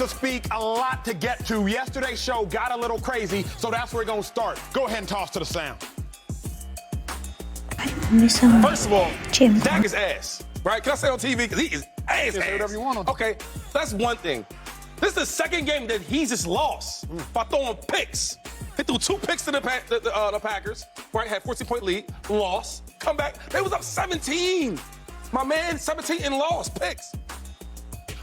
to speak, a lot to get to. Yesterday's show got a little crazy, so that's where we're going to start. Go ahead and toss to the sound. First of all, Dak is ass, right? Can I say on TV? Because he is ass. Say whatever you want on. Okay, that's one thing. This is the second game that he's just lost by throwing picks. He threw 2 picks to the Packers, right? Had 14-point lead, lost, come back. They was up 17. My man, 17 and lost, picks.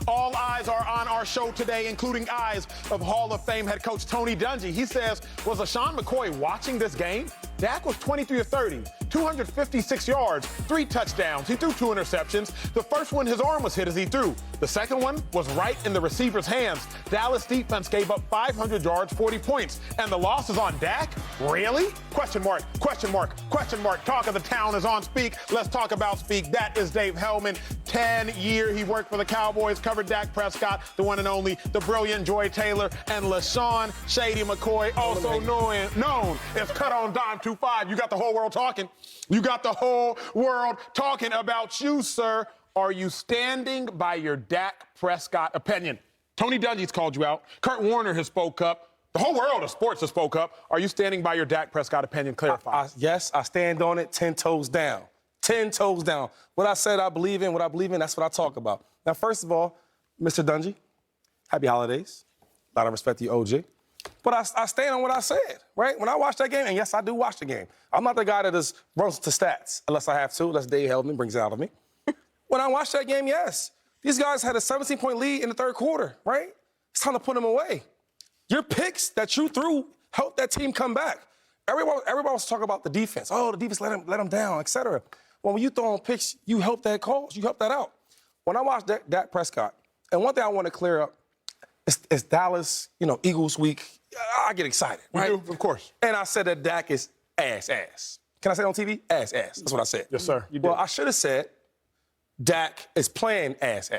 All eyes are on our show today, including eyes of Hall of Fame head coach Tony Dungy. He says, was LaShawn McCoy watching this game? Dak was 23 of 30, 256 yards, 3 touchdowns. He threw 2 interceptions. The first one, his arm was hit as he threw. The second one was right in the receiver's hands. Dallas defense gave up 500 yards, 40 points. And the loss is on Dak? Really? Question mark, question mark, question mark. Talk of the town is on Speak. Let's talk about Speak. That is Dave Hellman. 10-year he worked for the Cowboys, covered Dak Prescott, the one and only, the brilliant Joy Taylor, and LaShawn Shady McCoy, also known as Cut on Dime 25. You got the whole world talking. You got the whole world talking about you, sir. Are you standing by your Dak Prescott opinion? Tony Dungy's called you out. Kurt Warner has spoke up. The whole world of sports has spoke up. Are you standing by your Dak Prescott opinion? Clarify. Yes, I stand on it 10 toes down. 10 toes down. What I said I believe in, that's what I talk about. Now, first of all, Mr. Dungy, happy holidays. A lot of respect to you, OG. But I stand on what I said, right? When I watch that game, and yes, I do watch the game. I'm not the guy that just runs to stats, unless I have to, unless Dave Hellman brings it out of me. When I watch that game, yes. These guys had a 17-point lead in the third quarter, right? It's time to put them away. Your picks that you threw helped that team come back. Everybody was talking about the defense. Oh, the defense let them down, et cetera. Well, when you throw on picks, you help that cause. You help that out. When I watch Dak Prescott, and one thing I want to clear up, it's Dallas, Eagles week. I get excited, right? You do, of course. And I said that Dak is ass. Can I say it on TV? Ass. That's what I said. Yes, sir. You did. Well, I should have said Dak is playing ass.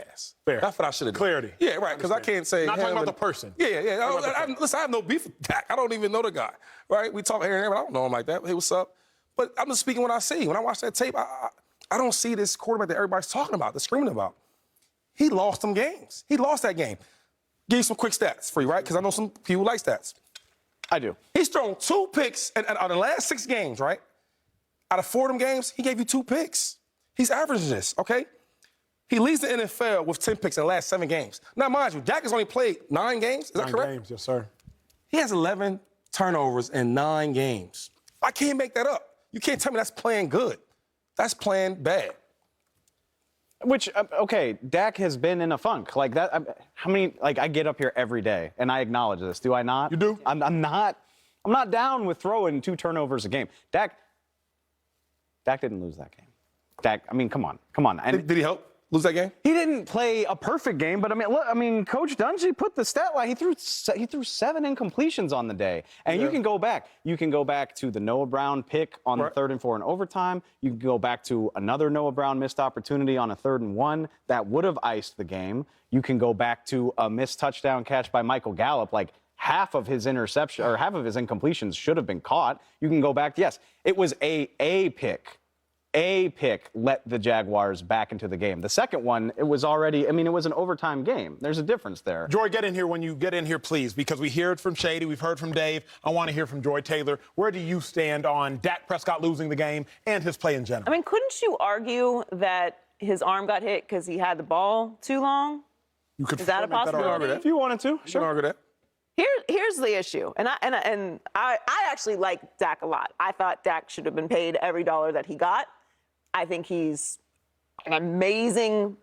Fair. That's what I should have done. Clarity. Yeah, right, because I can't say... Not talking about the person. Yeah. Listen, I have no beef with Dak. I don't even know the guy, right? We talk here and there, but I don't know him like that. Hey, what's up? But I'm just speaking what I see. When I watch that tape, I don't see this quarterback that everybody's talking about, they're screaming about. He lost some games. He lost that game. Give you some quick stats for you, right? Because I know some people like stats. I do. He's thrown 2 picks out of the last 6 games, right? Out of 4 of them games, he gave you 2 picks. He's averaging this, okay? He leads the NFL with 10 picks in the last 7 games. Now, mind you, Dak has only played 9 games. Is that correct? 9 games, yes, sir. He has 11 turnovers in 9 games. I can't make that up. You can't tell me that's playing good. That's playing bad. Which, okay, Dak has been in a funk. Like that, I get up here every day, and I acknowledge this. Do I not? You do? I'm not down with throwing 2 turnovers a game. Dak didn't lose that game. Dak, come on. And Did he help lose that game? he didn't play a perfect game, but look, Coach Dungy put the stat line. He threw 7 incompletions on the day, and you can go back. You can go back to the Noah Brown pick on the 3rd and 4 in overtime. You can go back to another Noah Brown missed opportunity on a 3rd and 1 that would have iced the game. You can go back to a missed touchdown catch by Michael Gallup, like half of his interception or half of his incompletions should have been caught. You can go back. Yes, it was a pick. A pick let the Jaguars back into the game. The second one, it was already, it was an overtime game. There's a difference there. Joy, get in here when you get in here, please, because we hear it from Shady, we've heard from Dave. I want to hear from Joy Taylor. Where do you stand on Dak Prescott losing the game and his play in general? Couldn't you argue that his arm got hit because he had the ball too long? You could Is that a possibility? If you wanted to, sure. Argue that. Here's the issue, and I actually like Dak a lot. I thought Dak should have been paid every dollar that he got. I think he's an amazing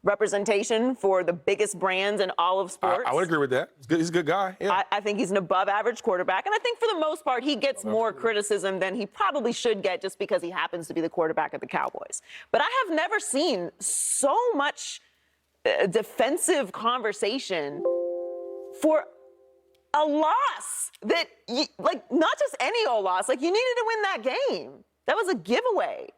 representation for the biggest brands in all of sports. I would agree with that. He's a good guy. Yeah. I think he's an above-average quarterback, and I think for the most part he gets more criticism than he probably should get just because he happens to be the quarterback of the Cowboys. But I have never seen so much defensive conversation for a loss that, not just any old loss. You needed to win that game. That was a giveaway.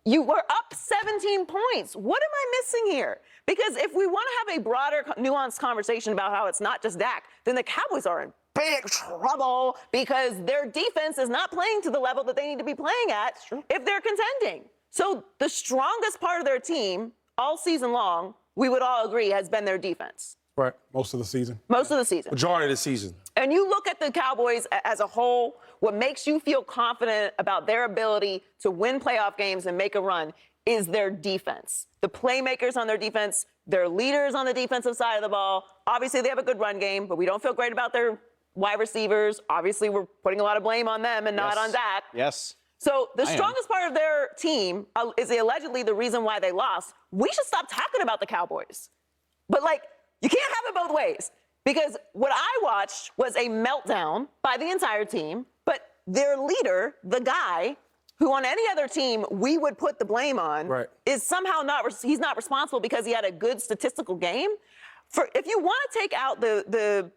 You were up 17 points. What am I missing here? Because if we want to have a broader, nuanced conversation about how it's not just Dak, then the Cowboys are in big trouble because their defense is not playing to the level that they need to be playing at if they're contending. So the strongest part of their team all season long, we would all agree, has been their defense. Right. Most of the season. Most of the season. Majority of the season. And you look at the Cowboys as a whole, what makes you feel confident about their ability to win playoff games and make a run is their defense. The playmakers on their defense, their leaders on the defensive side of the ball. Obviously, they have a good run game, but we don't feel great about their wide receivers. Obviously, we're putting a lot of blame on them and not on Dak. Yes. So the strongest part of their team is allegedly the reason why they lost. We should stop talking about the Cowboys. But, like, you can't have it both ways. Because what I watched was a meltdown by the entire team, but their leader, the guy who on any other team we would put the blame on, is somehow he's not responsible because he had a good statistical game. If you want to take out the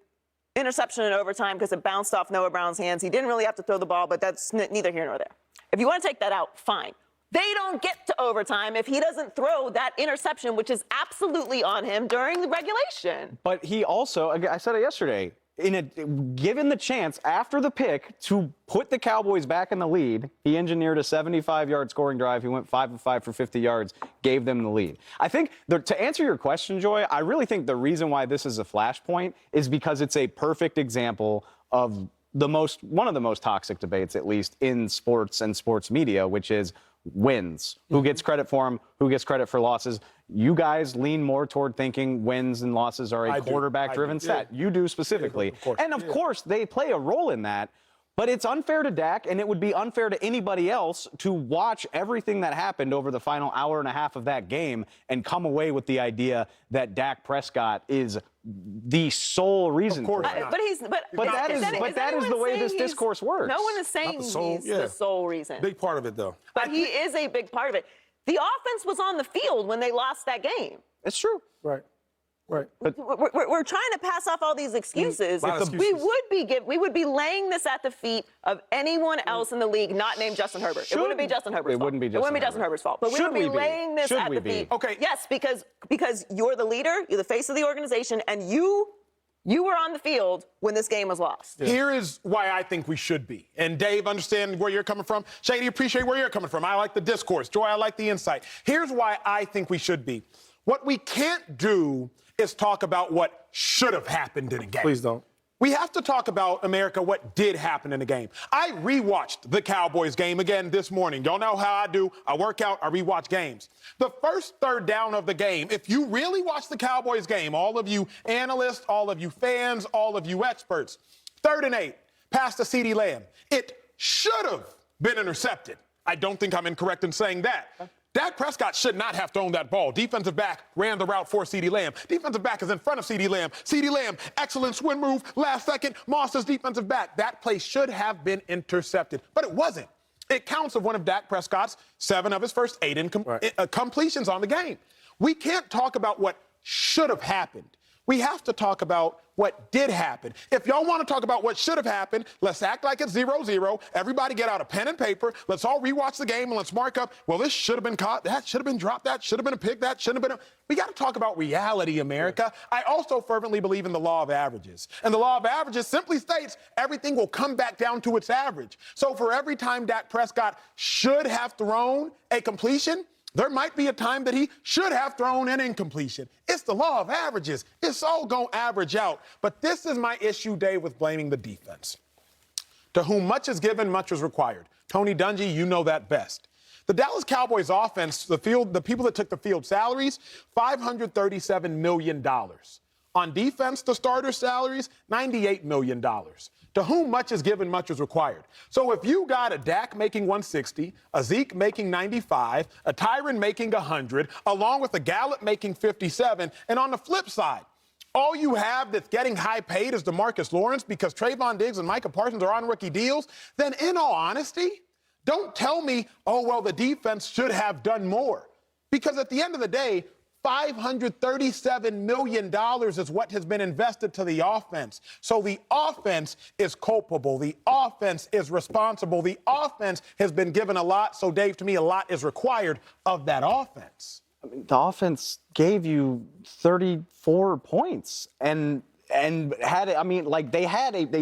interception in overtime because it bounced off Noah Brown's hands, he didn't really have to throw the ball, but that's neither here nor there. If you want to take that out, fine. They don't get to overtime if he doesn't throw that interception, which is absolutely on him during the regulation. But he also, I said it yesterday, given the chance after the pick to put the Cowboys back in the lead, he engineered a 75-yard scoring drive. He went 5 of 5 for 50 yards, gave them the lead. I think, to answer your question, Joy, I really think the reason why this is a flashpoint is because it's a perfect example of one of the most toxic debates, at least in sports and sports media, which is wins. Who gets credit for them? Who gets credit for losses? You guys lean more toward thinking wins and losses are a quarterback-driven stat. You do specifically. Of course, they play a role in that. But it's unfair to Dak, and it would be unfair to anybody else to watch everything that happened over the final hour and a half of that game and come away with the idea that Dak Prescott is the sole reason for it. But that is the way this discourse works. No one is saying he's the sole reason. Big part of it, though. But he is a big part of it. The offense was on the field when they lost that game. It's true. Right. But we're trying to pass off all these excuses. We would be laying this at the feet of anyone else in the league not named Justin Herbert. It wouldn't be Justin Herbert's fault. It wouldn't be Justin Herbert's fault. But we would be laying this at the feet. Okay. Yes, because you're the leader, you're the face of the organization, and you were on the field when this game was lost. Here is why I think we should be. And Dave, understand where you're coming from. Shady, appreciate where you're coming from. I like the discourse. Joy, I like the insight. Here's why I think we should be. What we can't do is talk about what should have happened in a game. Please don't. We have to talk about, America, what did happen in the game. I rewatched the Cowboys game again this morning. Y'all know how I do. I work out, I rewatch games. The first third down of the game, if you really watch the Cowboys game, all of you analysts, all of you fans, all of you experts, 3rd and 8, pass to CeeDee Lamb. It should have been intercepted. I don't think I'm incorrect in saying that. Dak Prescott should not have thrown that ball. Defensive back ran the route for CeeDee Lamb. Defensive back is in front of CeeDee Lamb. CeeDee Lamb, excellent swing move, last second, Moss's defensive back. That play should have been intercepted, but it wasn't. It counts of one of Dak Prescott's 7 of his first 8 completions on the game. We can't talk about what should have happened. We have to talk about what did happen. If y'all want to talk about what should have happened, let's act like it's 0-0. Everybody get out a pen and paper. Let's all rewatch the game and let's mark up, well, this should have been caught. That should have been dropped. That should have been a pick. That shouldn't have been We got to talk about reality, America. I also fervently believe in the law of averages. And the law of averages simply states everything will come back down to its average. So for every time Dak Prescott should have thrown a completion, there might be a time that he should have thrown an incompletion. It's the law of averages. It's all going to average out. But this is my issue, Dave, with blaming the defense. To whom much is given, much is required. Tony Dungy, you know that best. The Dallas Cowboys offense, the people that took the field salaries, $537 million. On defense, the starter salaries, $98 million. To whom much is given, much is required. So if you got a Dak making 160, a Zeke making 95, a Tyron making 100, along with a Gallup making 57, and on the flip side, all you have that's getting high paid is DeMarcus Lawrence because Trayvon Diggs and Micah Parsons are on rookie deals, then in all honesty, don't tell me, oh, well, the defense should have done more. Because at the end of the day, $537 million is what has been invested to the offense. So the offense is culpable. The offense is responsible. The offense has been given a lot. So, Dave, to me, a lot is required of that offense. I mean, the offense gave you 34 points and had, I mean, like they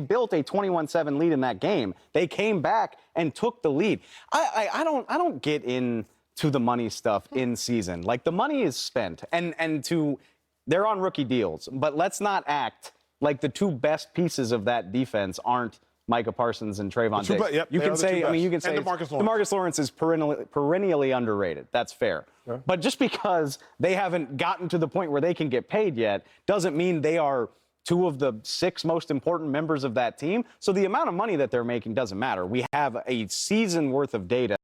built a 21-7 lead in that game. They came back and took the lead. I don't get into the money stuff in season. Like the money is spent, and to they're on rookie deals, but let's not act like the two best pieces of that defense aren't Micah Parsons and Trayvon Diggs. Yep, you they are can the say, two I mean, you can best. say And DeMarcus DeMarcus Lawrence is perennially underrated. That's fair. Yeah. But just because they haven't gotten to the point where they can get paid yet doesn't mean they are two of the 6 most important members of that team. So the amount of money that they're making doesn't matter. We have a season worth of data